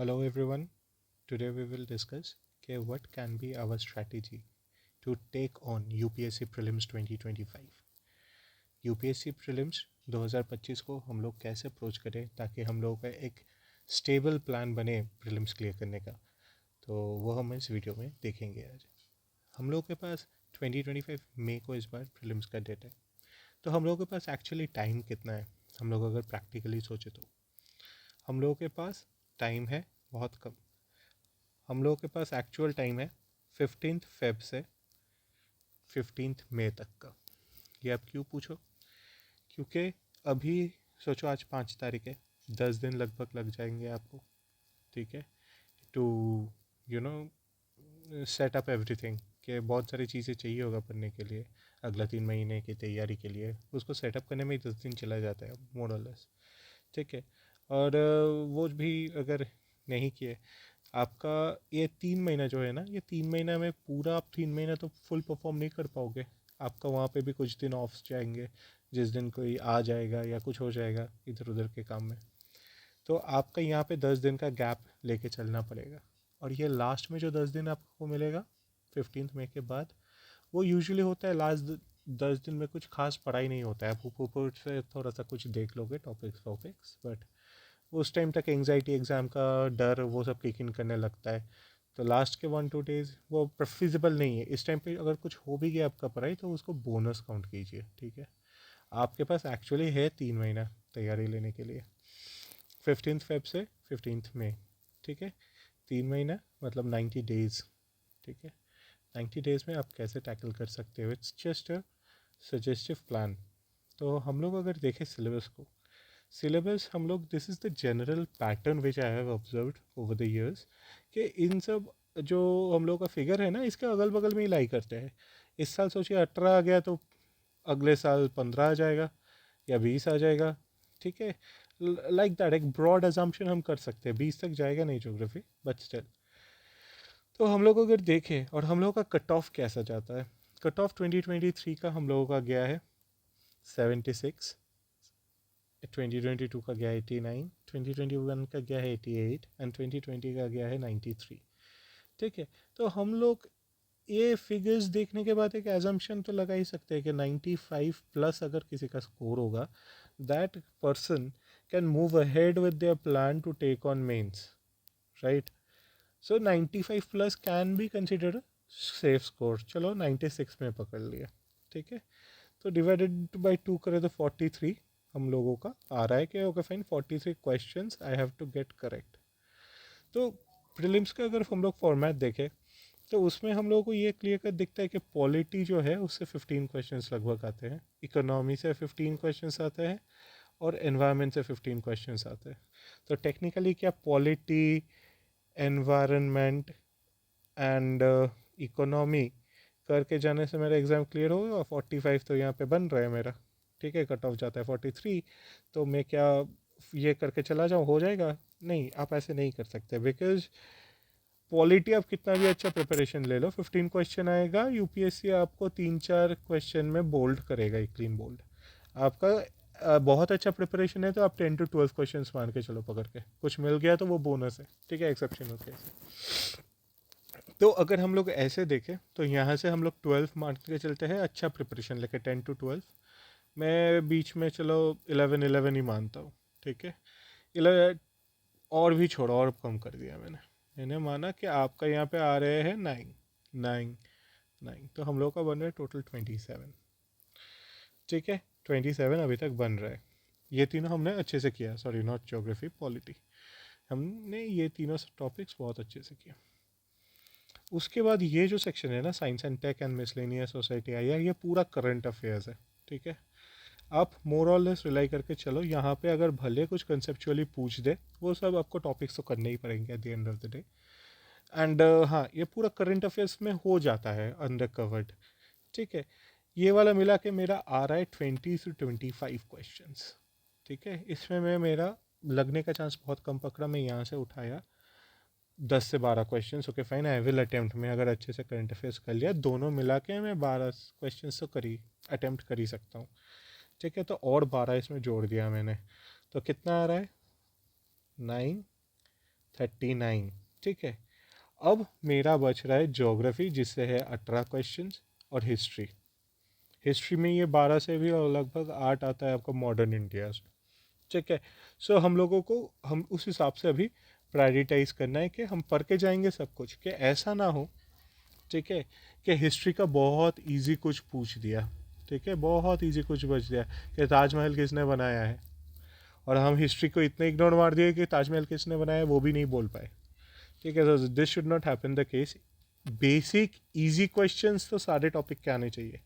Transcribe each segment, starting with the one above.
Hello everyone. Today we will discuss what can be our strategy to take on UPSC Prelims 2025. UPSC Prelims 2025 को हम लोग कैसे approach करें ताकि हम लोगों का एक स्टेबल प्लान बने प्रीलिम्स क्लियर करने का, तो वो हम इस वीडियो में देखेंगे। आज हम लोग के पास 2025 मई को इस बार प्रीलिम्स का डेट है, तो हम लोगों के पास एक्चुअली टाइम कितना है। हम लोग अगर प्रैक्टिकली सोचे तो हम लोगों के पास टाइम है बहुत कम। हम लोगों के पास एक्चुअल टाइम है 15 फेब से 15 मई तक का। ये आप क्यों पूछो? क्योंकि अभी सोचो आज 5 तारीख है, 10 दिन लगभग लग जाएंगे आपको, ठीक है, to you know set up everything. कि बहुत सारी चीज़ें चाहिए होगा पढ़ने के लिए, अगला 3 महीने की तैयारी के लिए उसको सेटअप करने में ही 10 दिन चला जाता है मोर और लेस, ठीक है। और वो भी अगर नहीं किए आपका ये 3 महीना जो है ना, ये 3 महीना में पूरा आप 3 महीना तो फुल परफॉर्म नहीं कर पाओगे। आपका वहाँ पे भी कुछ दिन ऑफ जाएंगे, जिस दिन कोई आ जाएगा या कुछ हो जाएगा इधर उधर के काम में, तो आपका यहाँ पे 10 दिन का गैप लेके चलना पड़ेगा। और ये लास्ट में जो 10 दिन आपको मिलेगा 15 मई के बाद, वो यूजुअली होता है लास्ट 10 दिन में कुछ खास पढ़ाई नहीं होता है। आप ऊपर से थोड़ा सा कुछ देख लोगे टॉपिक्स, बट उस टाइम तक एंग्जाइटी एग्ज़ाम का डर वो सब किक इन करने लगता है। तो लास्ट के 1-2 डेज़ वो फिजिबल नहीं है। इस टाइम पे अगर कुछ हो भी गया आपका पढ़ाई तो उसको बोनस काउंट कीजिए, ठीक है। आपके पास एक्चुअली है 3 महीना तैयारी लेने के लिए, 15 फेब से 15 मई, ठीक है। 3 महीना मतलब 90 डेज़, ठीक है। 90 डेज़ में आप कैसे टैकल कर सकते हो, it's just a suggestive plan. तो हम लोग अगर देखें सिलेबस को, सिलेबस हम लोग this is the general pattern which I have observed over the years, कि इन सब जो हम लोग का फिगर है ना, इसके अगल बगल में ही लाई करते हैं। इस साल सोचिए 18 आ गया तो अगले साल 15 आ जाएगा या 20 आ जाएगा, ठीक है। लाइक दैट एक ब्रॉड अजम्पशन हम कर सकते हैं। 20 तक जाएगा नहीं ज्योग्राफी, बट स्टिल। तो हम लोग अगर देखें और हम लोग का कट ऑफ कैसा जाता है, कट ऑफ 2023 का हम लोगों का गया है 76, 2022 का गया है 89, 2021 का गया है 88 एंड 2020 का गया है 93, ठीक है। तो हम लोग ये फिगर्स देखने के बाद एक एजम्पशन तो लगा ही सकते हैं कि 95 प्लस अगर किसी का स्कोर होगा, that person can move ahead with their plan to take on mains, right. So 95 plus can be considered safe score. चलो 96 में पकड़ लिया, ठीक है। तो डिवाइडेड बाई 2 करें तो 43 हम लोगों का आ रहा है कि okay fine 43 questions I have to get correct. तो प्रीलिम्स का अगर हम लोग फॉर्मेट देखें तो उसमें हम लोगों को ये क्लियर कर दिखता है कि पॉलिटी जो है उससे 15 क्वेश्चंस लगभग आते हैं, इकोनॉमी से 15 क्वेश्चंस आते हैं और एनवायरनमेंट से 15 क्वेश्चंस आते हैं। तो टेक्निकली क्या पॉलिटी, एनवायरनमेंट एंड इकोनॉमी करके जाने से मेरा एग्ज़ाम क्लियर होगा और 45 तो यहाँ पे बन रहा है मेरा, ठीक है। कट ऑफ जाता है 43, तो मैं क्या ये करके चला जाऊँ, हो जाएगा? नहीं, आप ऐसे नहीं कर सकते, बिकॉज पॉलिटी आप कितना भी अच्छा प्रिपरेशन ले लो, 15 क्वेश्चन आएगा, यूपीएससी आपको 3-4 क्वेश्चन में बोल्ड करेगा, एक क्लीन बोल्ड। आपका बहुत अच्छा प्रिपरेशन है तो आप 10 to 12 क्वेश्चन मान के चलो, पकड़ के कुछ मिल गया तो वो बोनस है, ठीक है, एक्सेप्शनल केस। तो अगर हम लोग ऐसे देखें तो यहाँ से हम लोग 12 मान के चलते हैं, अच्छा प्रिपरेशन लेके 10 to 12। मैं बीच में चलो 11 ही मानता हूँ, ठीक है। 11 और भी छोड़ो, और कम कर दिया मैंने माना कि आपका यहाँ पे आ रहे हैं 9, तो हम लोग का बन रहा है टोटल 27, ठीक है। 27 अभी तक बन रहा है। ये तीनों हमने अच्छे से किया, सॉरी नॉट ज्योग्राफी, पॉलिटी, हमने ये तीनों टॉपिक्स बहुत अच्छे से किया। उसके बाद ये जो सेक्शन है ना, science and tech and miscellaneous society आया, ये पूरा करंट अफेयर्स है, ठीक है। आप मोर और लेस रिलाई करके चलो, यहाँ पे अगर भले कुछ कंसेप्चुअली पूछ दे, वो सब आपको टॉपिक्स तो करने ही पड़ेंगे at the end of the day. And हाँ, ये पूरा करंट अफेयर्स में हो जाता है अंडर कवर्ड, ठीक है। ये वाला मिला के मेरा आ रहा है 20 से 25 क्वेश्चंस, ठीक है। इसमें मैं मेरा लगने का चांस बहुत कम पकड़ा, मैं यहाँ से उठाया 10 से 12 question, okay fine, I will attempt. मैं अगर अच्छे से करंट अफेयर्स कर लिया दोनों मिला के, मैं 12 क्वेश्चन तो अटेम्प्ट कर ही सकता हूँ, ठीक है। तो और 12 इसमें जोड़ दिया मैंने, तो कितना आ रहा है? 9, 39। ठीक है, अब मेरा बच रहा है ज्योग्राफी जिससे है 18 क्वेश्चंस, और हिस्ट्री। हिस्ट्री में ये 12 से भी और लगभग 8 आता है आपका मॉडर्न इंडिया से। ठीक है, सो हम लोगों को हम उस हिसाब से अभी प्रायोरिटाइज करना है कि हम पढ़ के जाएंगे सब कुछ, कि ऐसा ना हो, ठीक है, कि हिस्ट्री का बहुत इजी कुछ पूछ दिया, ठीक है, बहुत इजी कुछ बच दिया कि ताजमहल किसने बनाया है, और हम हिस्ट्री को इतने इग्नोर मार दिए कि ताजमहल किसने बनाया है वो भी नहीं बोल पाए। ठीक है, तो this should not happen the case. Basic easy questions तो सारे टॉपिक के आने चाहिए।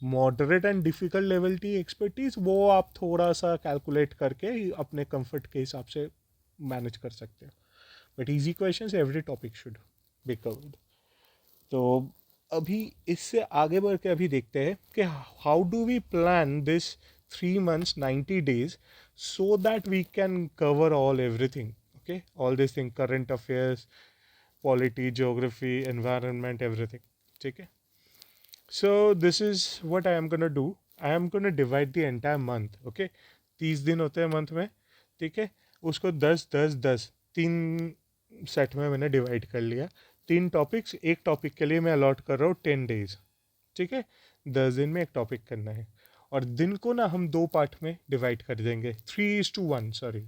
मॉडरेट एंड डिफिकल्ट लेवल की एक्सपर्टीज वो आप थोड़ा सा कैलकुलेट करके अपने कंफर्ट के हिसाब से मैनेज कर सकते हो, but easy questions every topic should be covered. तो अभी इससे आगे बढ़ के अभी देखते हैं कि how do we plan this 3 months 90 days so that we can cover all everything, okay, all these things, current affairs, polity, geography, environment, everything. ठीक है, so this is what I am gonna do. I am gonna divide the entire month, okay, 30 दिन होते हैं month में, ठीक है, उसको 10 10 10 तीन सेट में मैंने डिवाइड कर लिया। 3 टॉपिक्स, एक टॉपिक के लिए मैं अलॉट कर रहा हूँ 10 days। ठीक है, 10 दिन में एक टॉपिक करना है, और दिन को ना हम 2 पार्ट में डिवाइड कर देंगे, 3:1, सॉरी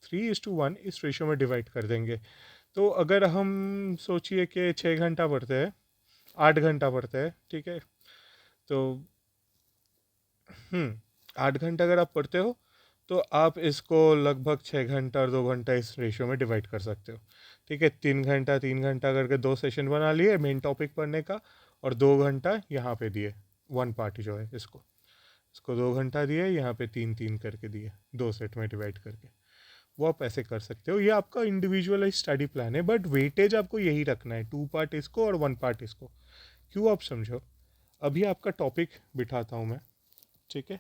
3:1 इस रेशियो में डिवाइड कर देंगे। तो अगर हम सोचिए कि 6 घंटा पढ़ते हैं, 8 घंटा पढ़ते हैं, ठीक है, तो 8 घंटा अगर आप पढ़ते हो तो आप इसको लगभग 6 घंटा और 2 घंटा इस रेशियो में डिवाइड कर सकते हो। ठीक है, 3 घंटा 3 घंटा करके 2 सेशन बना लिए मेन टॉपिक पढ़ने का, और 2 घंटा यहाँ पे दिए, 1 पार्ट जो है इसको इसको 2 घंटा दिए, यहाँ पे 3 3 करके दिए, 2 सेट में डिवाइड करके। वो आप ऐसे कर सकते हो, ये आपका इंडिविजुअल स्टडी प्लान है, बट वेटेज आपको यही रखना है, 2 पार्ट इसको और 1 पार्ट इसको। क्यों, आप समझो। अभी आपका टॉपिक बिठाता हूँ मैं, ठीक है,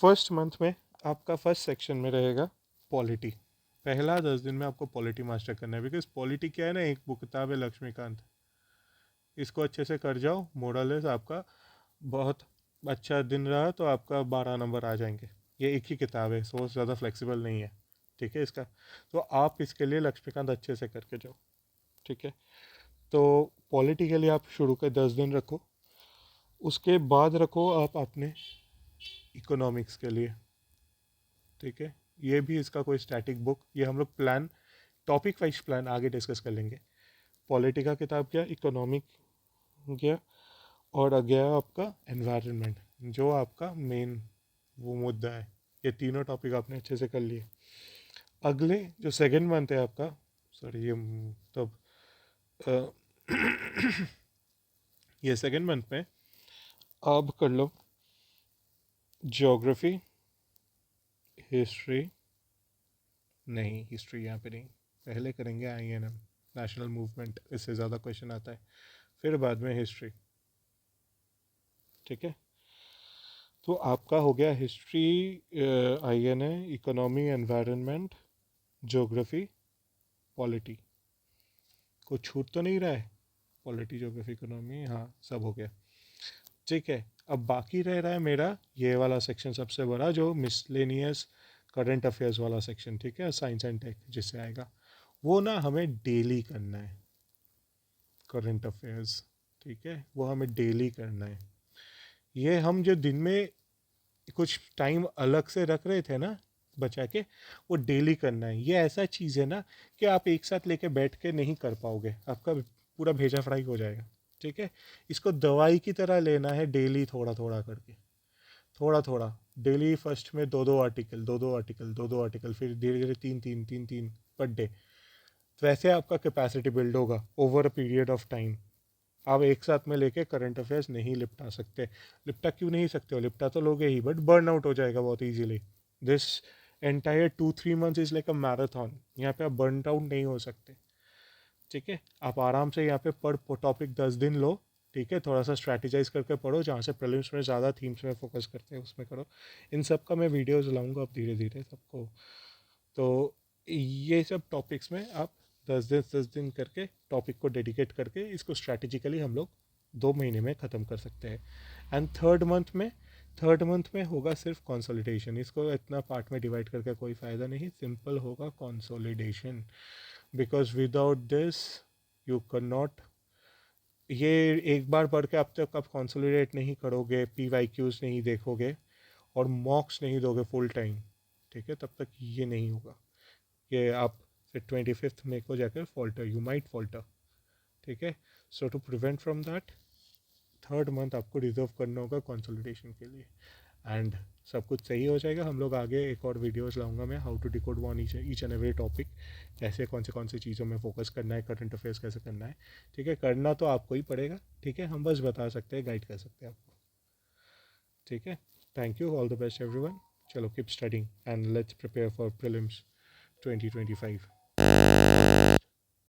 फर्स्ट मंथ में आपका फर्स्ट सेक्शन में रहेगा पॉलिटी। पहला 10 दिन में आपको पॉलिटी मास्टर करना है, बिकॉज पॉलिटी क्या है ना, एक बुक किताब है लक्ष्मीकांत, इसको अच्छे से कर जाओ। मोरल है आपका बहुत अच्छा दिन रहा तो आपका 12 नंबर आ जाएंगे। ये एक ही किताब है, सो ज़्यादा फ्लेक्सिबल नहीं है, ठीक है इसका। तो आप इसके लिए लक्ष्मीकांत अच्छे से करके जाओ, ठीक है। तो पॉलिटी के लिए आप शुरू के 10 दिन रखो, उसके बाद रखो आप अपने इकोनॉमिक्स के लिए, ठीक है। ये भी इसका कोई स्टैटिक बुक, ये हम लोग प्लान टॉपिक वाइज प्लान आगे डिस्कस कर लेंगे। पॉलिटी का किताब गया, इकोनॉमिक गया, और आ गया आपका एनवायरनमेंट, जो आपका मेन वो मुद्दा है। ये तीनों टॉपिक आपने अच्छे से कर लिए। अगले जो सेकेंड मंथ है आपका, सॉरी ये तब ये सेकेंड मंथ में आप कर लो ज्योग्राफी, हिस्ट्री, नहीं हिस्ट्री यहाँ पे नहीं, पहले करेंगे INM नेशनल मूवमेंट, इससे ज़्यादा क्वेश्चन आता है, फिर बाद में हिस्ट्री, ठीक है। तो आपका हो गया history, INA, economy, environment, geography, polity. कुछ छूट तो नहीं रहा है? पॉलिटी, ज्योग्राफी, इकोनॉमी, हाँ सब हो गया, ठीक है। अब बाकी रह रहा है मेरा ये वाला सेक्शन सबसे बड़ा, जो मिसलेनियस करंट अफेयर्स वाला सेक्शन, ठीक है, साइंस एंड टेक जिससे आएगा, वो ना हमें डेली करना है। करंट अफेयर्स, ठीक है, वो हमें डेली करना है। ये हम जो दिन में कुछ टाइम अलग से रख रहे थे ना बचा के, वो डेली करना है। ये ऐसा चीज़ है ना कि आप एक साथ लेके बैठ के नहीं कर पाओगे, आपका पूरा भेजा फ्राई हो जाएगा, ठीक है। इसको दवाई की तरह लेना है, डेली थोड़ा थोड़ा करके, थोड़ा थोड़ा डेली। फर्स्ट में 2 2 आर्टिकल, 2 2 आर्टिकल, 2 2 आर्टिकल, फिर धीरे धीरे 3 3 3 3 पर डे। तो वैसे आपका कैपेसिटी बिल्ड होगा over a period of time. आप एक साथ में लेके करंट अफेयर्स नहीं लिपटा सकते। लिपटा क्यों नहीं सकते हो, लिपटा तो लोगे ही, बट बर्न आउट हो जाएगा बहुत easily. This entire 2 3 months is like a marathon, यहाँ पे आप बर्न आउट नहीं हो सकते, ठीक है। आप आराम से यहाँ पे पर टॉपिक 10 दिन लो, ठीक है, थोड़ा सा स्ट्रैटेजाइज करके पढ़ो, जहाँ से प्रीलिम्स में ज़्यादा थीम्स में फोकस करते हैं उसमें करो। इन सब का मैं वीडियोज़ लाऊंगा अब धीरे धीरे सबको। तो ये सब टॉपिक्स में आप 10 दिन 10 दिन करके टॉपिक को डेडिकेट करके इसको स्ट्रैटेजिकली हम लोग 2 महीने में ख़त्म कर सकते हैं। एंड थर्ड मंथ में होगा सिर्फ कंसोलिडेशन। इसको इतना पार्ट में डिवाइड करके कोई फ़ायदा नहीं, सिंपल होगा consolidation, because without this you can not, ये एक बार पढ़ के अब तक आप कंसोलिडेट नहीं करोगे, PYQs नहीं देखोगे और मॉक्स नहीं दोगे फुल टाइम, ठीक है, तब तक ये नहीं होगा। ये आप फिर 25 मई को जाकर फॉल्टर, यू माइट फॉल्टर, ठीक है। So to prevent from that, third month आपको रिजर्व करना होगा कंसोलिडेशन के लिए, एंड सब कुछ सही हो जाएगा। हम लोग आगे एक और वीडियोस लाऊंगा मैं, how to decode one each and every topic, कैसे कौन सी चीज़ों में फोकस करना है, करंट अफेयर्स कैसे करना है, ठीक है। करना तो आपको ही पड़ेगा, ठीक है, हम बस बता सकते हैं, गाइड कर सकते हैं आपको, ठीक है। Thank you, all the best everyone. चलो keep studying and let's prepare for prelims 2025।